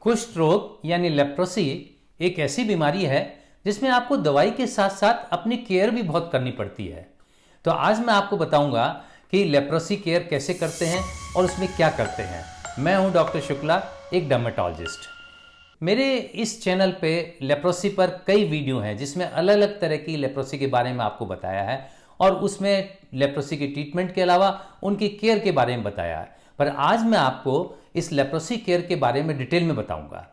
कुष्ठ रोग यानी लेप्रोसी एक ऐसी बीमारी है जिसमें आपको दवाई के साथ साथ अपनी केयर भी बहुत करनी पड़ती है। तो आज मैं आपको बताऊंगा कि लेप्रोसी केयर कैसे करते हैं और उसमें क्या करते हैं। मैं हूं डॉक्टर शुक्ला, एक डर्मेटोलॉजिस्ट। मेरे इस चैनल पे लेप्रोसी पर कई वीडियो हैं जिसमें अलग अलग तरह की लेप्रोसी के बारे में आपको बताया है और उसमें लेप्रोसी की ट्रीटमेंट के अलावा उनकी केयर के बारे में बताया है। पर आज मैं आपको इस लेप्रोसी केयर के बारे में डिटेल में बताऊंगा।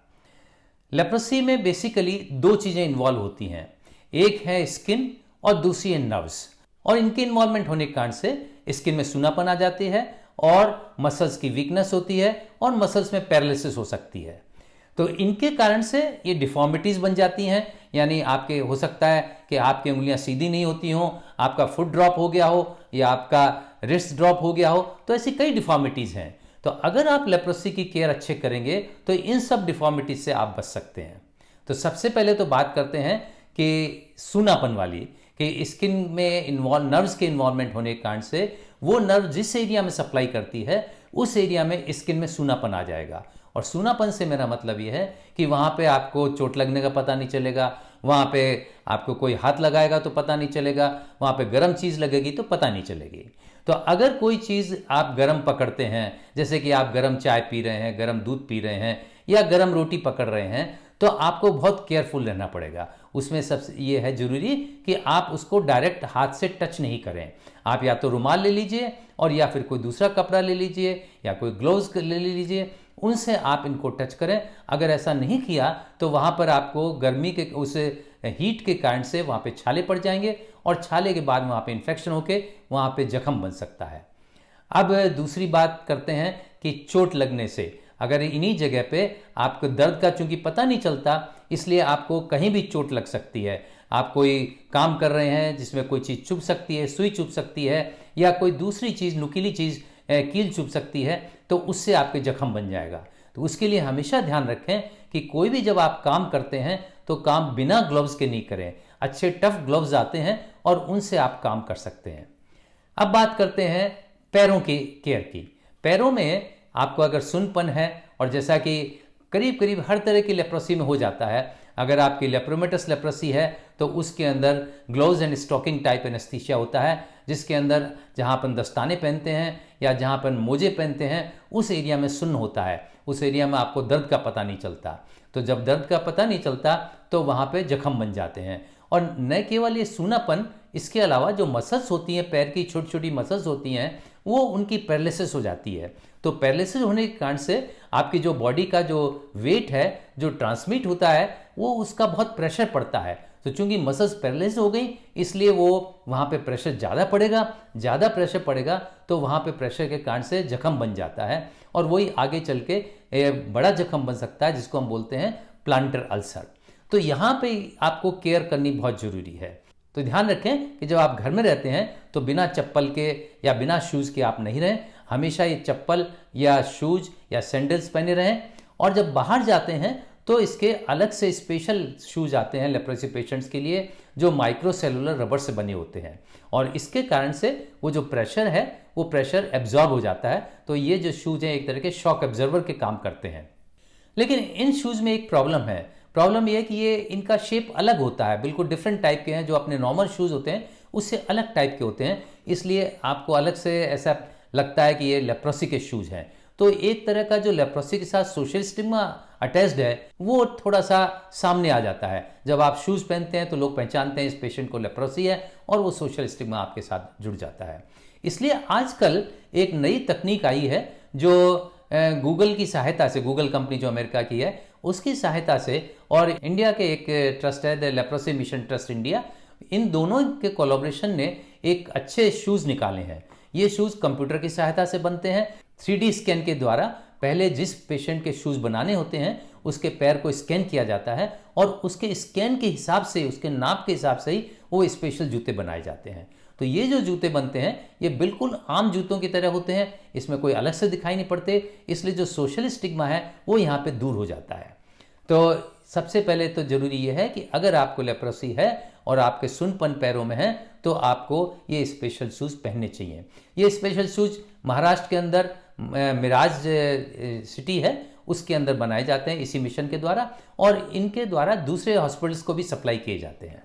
लेप्रोसी में बेसिकली दो चीज़ें इन्वॉल्व होती हैं, एक है स्किन और दूसरी है नर्व्स। और इनके इन्वॉल्वमेंट होने के कारण से स्किन में सूनापन आ जाती है और मसल्स की वीकनेस होती है और मसल्स में पैरालिसिस हो सकती है। तो इनके कारण से ये डिफॉर्मिटीज़ बन जाती हैं, यानी आपके हो सकता है कि आपकी उंगलियां सीधी नहीं होती हों, आपका फुट ड्रॉप हो गया हो या आपका रिस्ट ड्रॉप हो गया हो। तो ऐसी कई डिफॉर्मिटीज़ हैं। तो अगर आप लेप्रोसी की केयर अच्छे करेंगे तो इन सब डिफॉर्मिटीज से आप बच सकते हैं। तो सबसे पहले तो बात करते हैं कि सूनापन वाली, कि स्किन में इन्वॉल्व नर्व्स के इन्वॉल्वमेंट होने के कारण से वो नर्व जिस एरिया में सप्लाई करती है उस एरिया में स्किन में सूनापन आ जाएगा। और सूनापन से मेरा मतलब ये है कि वहाँ पे आपको चोट लगने का पता नहीं चलेगा, वहाँ पे आपको कोई हाथ लगाएगा तो पता नहीं चलेगा, वहाँ पे गर्म चीज़ लगेगी तो पता नहीं चलेगी। तो अगर कोई चीज़ आप गर्म पकड़ते हैं, जैसे कि आप गर्म चाय पी रहे हैं, गर्म दूध पी रहे हैं या गर्म रोटी पकड़ रहे हैं, तो आपको बहुत केयरफुल रहना पड़ेगा। उसमें सबसे ये है ज़रूरी कि आप उसको डायरेक्ट हाथ से टच नहीं करें। आप या तो रुमाल ले लीजिए और या फिर कोई दूसरा कपड़ा ले लीजिए या कोई ग्लोव्स ले लीजिए, उनसे आप इनको टच करें। अगर ऐसा नहीं किया तो वहाँ पर आपको गर्मी के उस हीट के कारण से वहाँ पे छाले पड़ जाएंगे और छाले के बाद वहाँ पे इन्फेक्शन होके वहाँ पे जख्म बन सकता है। अब दूसरी बात करते हैं कि चोट लगने से अगर इन्हीं जगह पे आपको दर्द का चूंकि पता नहीं चलता, इसलिए आपको कहीं भी चोट लग सकती है। आप कोई काम कर रहे हैं जिसमें कोई चीज़ चुभ सकती है, सुई चुभ सकती है या कोई दूसरी चीज़ नुकीली चीज़ कील चुभ सकती है, तो उससे आपके जख्म बन जाएगा। तो उसके लिए हमेशा ध्यान रखें कि कोई भी जब आप काम करते हैं तो काम बिना ग्लव्स के नहीं करें। अच्छे टफ ग्लव्स आते हैं और उनसे आप काम कर सकते हैं। अब बात करते हैं पैरों की केयर की। पैरों में आपको अगर सुन्नपन है, और जैसा कि करीब करीब हर तरह की लेप्रोसी में हो जाता है, अगर आपकी लेप्रोमेटस लेप्रोसी है तो उसके अंदर gloves and stocking type anaesthesia होता है, जिसके अंदर जहाँ अपन दस्ताने पहनते हैं या जहाँ अपन मोजे पहनते हैं उस एरिया में सुन्न होता है, उस एरिया में आपको दर्द का पता नहीं चलता। तो जब दर्द का पता नहीं चलता तो वहाँ पे जख्म बन जाते हैं। और न केवल ये सूनापन, इसके अलावा जो मसल्स होती हैं, पैर की छोटी छोटी मसल्स होती हैं, वो उनकी पैरालिसिस हो जाती है। तो पैरालिसिस होने के कारण से आपकी जो बॉडी का जो वेट है जो ट्रांसमिट होता है वो उसका बहुत प्रेशर पड़ता है। तो चूंकि मसल्स पैरालिसिस हो गई इसलिए वो वहाँ पे प्रेशर ज़्यादा पड़ेगा, ज़्यादा प्रेशर पड़ेगा तो वहाँ पे प्रेशर के कारण से जख्म बन जाता है और वही आगे चल के बड़ा जख्म बन सकता है जिसको हम बोलते हैं प्लांटर अल्सर। तो यहाँ पे आपको केयर करनी बहुत ज़रूरी है। तो ध्यान रखें कि जब आप घर में रहते हैं तो बिना चप्पल के या बिना शूज़ के आप नहीं रहें। हमेशा ये चप्पल या शूज़ या सैंडल्स पहने रहें। और जब बाहर जाते हैं तो इसके अलग से स्पेशल शूज़ आते हैं लेप्रोसी पेशेंट्स के लिए, जो माइक्रोसेलुलर रबर से बने होते हैं और इसके कारण से वो जो प्रेशर है वो प्रेशर एब्जॉर्ब हो जाता है। तो ये जो शूज़ हैं एक तरह के शॉक एब्जॉर्बर के काम करते हैं। लेकिन इन शूज़ में एक प्रॉब्लम है। प्रॉब्लम ये है कि ये इनका शेप अलग होता है, बिल्कुल डिफरेंट टाइप के हैं। जो अपने नॉर्मल शूज़ होते हैं उससे अलग टाइप के होते हैं, इसलिए आपको अलग से ऐसा लगता है कि ये लेप्रोसी के शूज़ हैं। तो एक तरह का जो लेप्रोसी के साथ सोशल स्टिग्मा अटैच्ड है वो थोड़ा सा सामने आ जाता है। जब आप शूज़ पहनते हैं तो लोग पहचानते हैं इस पेशेंट को लेप्रोसी है और वो सोशल स्टिग्मा आपके साथ जुड़ जाता है। इसलिए आजकल एक नई तकनीक आई है जो गूगल की सहायता से, गूगल कंपनी जो अमेरिका की है उसकी सहायता से, और इंडिया के एक ट्रस्ट है the leprosy mission trust India, इन दोनों के कोलैबोरेशन ने एक अच्छे शूज़ निकाले हैं। ये शूज़ कंप्यूटर की सहायता से बनते हैं। 3D स्कैन के द्वारा पहले जिस पेशेंट के शूज़ बनाने होते हैं उसके पैर को स्कैन किया जाता है और उसके स्कैन के हिसाब से, उसके नाप के हिसाब से ही वो स्पेशल जूते बनाए जाते हैं। तो ये जो जूते बनते हैं ये बिल्कुल आम जूतों की तरह होते हैं, इसमें कोई अलग से दिखाई नहीं पड़ते, इसलिए जो सोशल स्टिग्मा है वो यहाँ पे दूर हो जाता है। तो सबसे पहले तो जरूरी ये है कि अगर आपको लेप्रोसी है और आपके सुन्नपन पैरों में है तो आपको ये स्पेशल शूज़ पहनने चाहिए। ये स्पेशल शूज़ महाराष्ट्र के अंदर मिराज सिटी है उसके अंदर बनाए जाते हैं इसी मिशन के द्वारा, और इनके द्वारा दूसरे हॉस्पिटल्स को भी सप्लाई किए जाते हैं।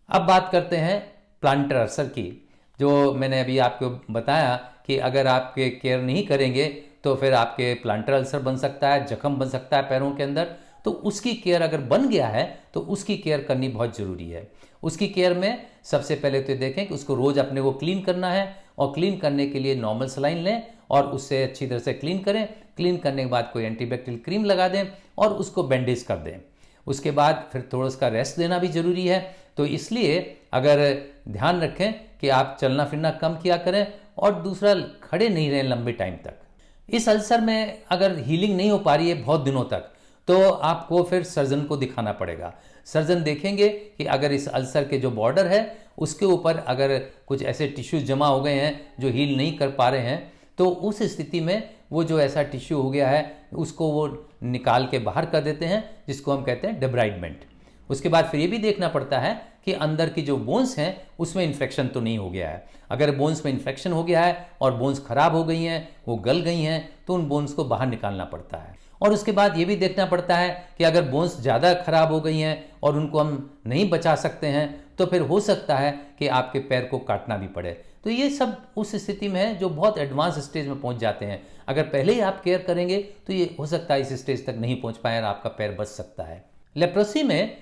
अब बात करते हैं प्लांटर अल्सर की, जो मैंने अभी आपको बताया कि अगर आपके केयर नहीं करेंगे तो फिर आपके प्लांटर अल्सर बन सकता है, जख्म बन सकता है पैरों के अंदर। तो उसकी केयर अगर बन गया है तो उसकी केयर करनी बहुत ज़रूरी है। उसकी केयर में सबसे पहले तो देखें कि उसको रोज़ अपने को क्लीन करना है, और क्लीन करने के लिए नॉर्मल सलाइन लें और उससे अच्छी तरह से क्लीन करें। क्लीन करने के बाद कोई एंटीबैक्टीरियल क्रीम लगा दें और उसको बैंडेज कर दें। उसके बाद फिर थोड़ा उसका रेस्ट देना भी ज़रूरी है। तो इसलिए अगर ध्यान रखें कि आप चलना फिरना कम किया करें, और दूसरा खड़े नहीं रहें लंबे टाइम तक। इस अल्सर में अगर हीलिंग नहीं हो पा रही है बहुत दिनों तक, तो आपको फिर सर्जन को दिखाना पड़ेगा। सर्जन देखेंगे कि अगर इस अल्सर के जो बॉर्डर है उसके ऊपर अगर कुछ ऐसे टिश्यूज जमा हो गए हैं जो हील नहीं कर पा रहे हैं, तो उस स्थिति में वो जो ऐसा टिश्यू हो गया है उसको वो निकाल के बाहर कर देते हैं, जिसको हम कहते हैं डेब्राइडमेंट। उसके बाद फिर ये भी देखना पड़ता है कि अंदर की जो बोन्स हैं उसमें इन्फेक्शन तो नहीं हो गया है। अगर बोन्स में इन्फेक्शन हो गया है और बोन्स खराब हो गई हैं, वो गल गई हैं, तो उन बोन्स को बाहर निकालना पड़ता है। और उसके बाद ये भी देखना पड़ता है कि अगर बोन्स ज़्यादा खराब हो गई हैं और उनको हम नहीं बचा सकते हैं, तो फिर हो सकता है कि आपके पैर को काटना भी पड़े। तो ये सब उस स्थिति में है जो बहुत एडवांस स्टेज में पहुंच जाते हैं। अगर पहले ही आप केयर करेंगे तो ये हो सकता है इस स्टेज तक नहीं पहुंच पाए और आपका पैर बच सकता है। लेप्रोसी में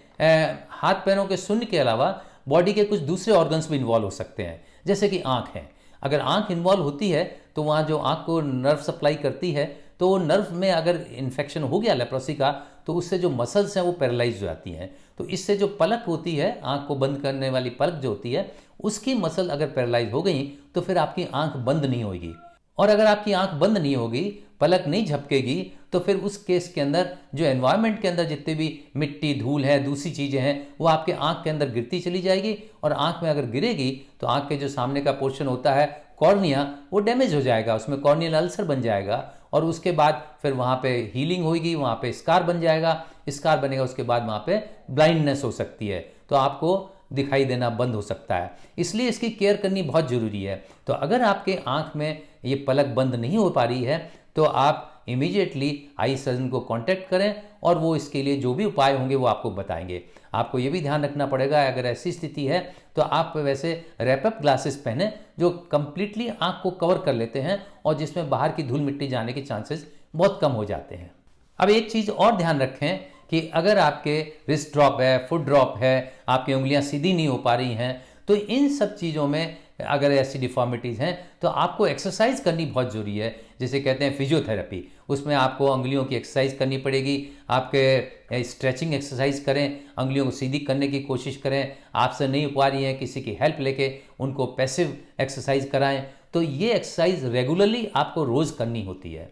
हाथ पैरों के शून्य के अलावा बॉडी के कुछ दूसरे ऑर्गन्स भी इन्वॉल्व हो सकते हैं, जैसे कि आँख है। अगर आँख इन्वॉल्व होती है तो वहाँ जो आँख को नर्व सप्लाई करती है, तो वो नर्व में अगर इन्फेक्शन हो गया लेप्रोसी का, तो उससे जो मसल्स हैं वो पैरालाइज हो जाती हैं। तो इससे जो पलक होती है, आँख को बंद करने वाली पलक जो होती है, उसकी मसल अगर पैरालाइज हो गई तो फिर आपकी आँख बंद नहीं होगी। और अगर आपकी आँख बंद नहीं होगी, पलक नहीं झपकेगी, तो फिर उस केस के अंदर जो एनवायरनमेंट के अंदर जितने भी मिट्टी, धूल है, दूसरी चीज़ें हैं, वो आपके आँख के अंदर गिरती चली जाएगी। और आँख में अगर गिरेगी तो आँख के जो सामने का पोर्शन होता है कॉर्निया, वो डैमेज हो जाएगा, उसमें कॉर्नियल अल्सर बन जाएगा। और उसके बाद फिर वहाँ पे हीलिंग होगी, वहाँ पे स्कार बन जाएगा। स्कार बनेगा, उसके बाद वहाँ पे ब्लाइंडनेस हो सकती है, तो आपको दिखाई देना बंद हो सकता है। इसलिए इसकी केयर करनी बहुत ज़रूरी है। तो अगर आपके आँख में ये पलक बंद नहीं हो पा रही है तो आप इमीडिएटली आई सर्जन को कांटेक्ट करें, और वो इसके लिए जो भी उपाय होंगे वो आपको बताएंगे। आपको ये भी ध्यान रखना पड़ेगा, अगर ऐसी स्थिति है तो आप वैसे रैपअप ग्लासेस पहने जो कंप्लीटली आँख को कवर कर लेते हैं और जिसमें बाहर की धूल मिट्टी जाने के चांसेस बहुत कम हो जाते हैं। अब एक चीज़ और ध्यान रखें कि अगर आपके रिस्ट ड्रॉप है, फुट ड्रॉप है, आपकी उंगलियां सीधी नहीं हो पा रही हैं, तो इन सब चीज़ों में अगर ऐसी डिफॉर्मिटीज़ हैं तो आपको एक्सरसाइज करनी बहुत ज़रूरी है, जिसे कहते हैं फिजियोथेरेपी। उसमें आपको उंगलियों की एक्सरसाइज करनी पड़ेगी, आपके स्ट्रेचिंग एक्सरसाइज करें, उंगलियों को सीधी करने की कोशिश करें। आपसे नहीं हो पा रही है, किसी की हेल्प लेके उनको पैसिव एक्सरसाइज कराएं। तो ये एक्सरसाइज रेगुलरली आपको रोज़ करनी होती है।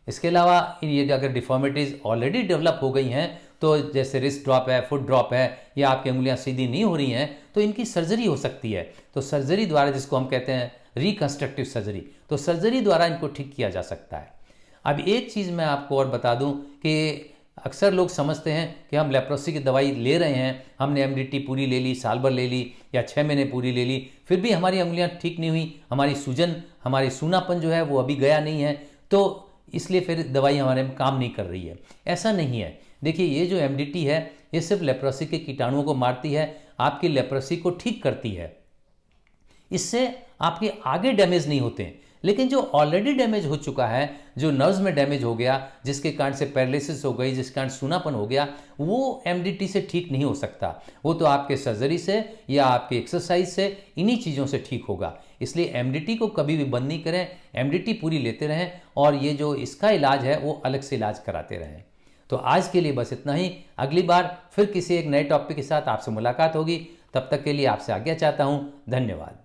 इसके अलावा ये अगर डिफॉर्मिटीज़ ऑलरेडी डेवलप हो गई हैं, तो जैसे रिस्ट ड्रॉप है, फुट ड्रॉप है, या आपकी उंगलियां सीधी नहीं हो रही हैं, तो इनकी सर्जरी हो सकती है। तो सर्जरी द्वारा, जिसको हम कहते हैं रिकंस्ट्रक्टिव सर्जरी, तो सर्जरी द्वारा इनको ठीक किया जा सकता है। अब एक चीज़ मैं आपको और बता दूं कि अक्सर लोग समझते हैं कि हम लेप्रोसी की दवाई ले रहे हैं, हमने एमडीटी पूरी ले ली, साल भर ले ली या 6 महीने पूरी ले ली, फिर भी हमारी उंगलियां ठीक नहीं हुई, हमारी सूजन, हमारी सूनापन जो है वो अभी गया नहीं है, तो इसलिए फिर दवाई हमारे में काम नहीं कर रही है। ऐसा नहीं है। देखिए, ये जो एमडीटी है ये सिर्फ लेप्रोसी के कीटाणुओं को मारती है, आपकी लेप्रोसी को ठीक करती है। इससे आपके आगे डैमेज नहीं होते हैं। लेकिन जो ऑलरेडी डैमेज हो चुका है, जो नर्व्स में डैमेज हो गया, जिसके कारण से पैरालिसिस हो गई, जिसके कारण सूनापन हो गया, वो एमडीटी से ठीक नहीं हो सकता। वो तो आपके सर्जरी से या आपकी एक्सरसाइज से, इन्हीं चीज़ों से ठीक होगा। इसलिए एमडीटी को कभी भी बंद नहीं करें, एमडीटी पूरी लेते रहें, और ये जो इसका इलाज है वो अलग से इलाज कराते रहें। तो आज के लिए बस इतना ही। अगली बार फिर किसी एक नए टॉपिक के साथ आपसे मुलाकात होगी। तब तक के लिए आपसे आज्ञा चाहता हूँ। धन्यवाद।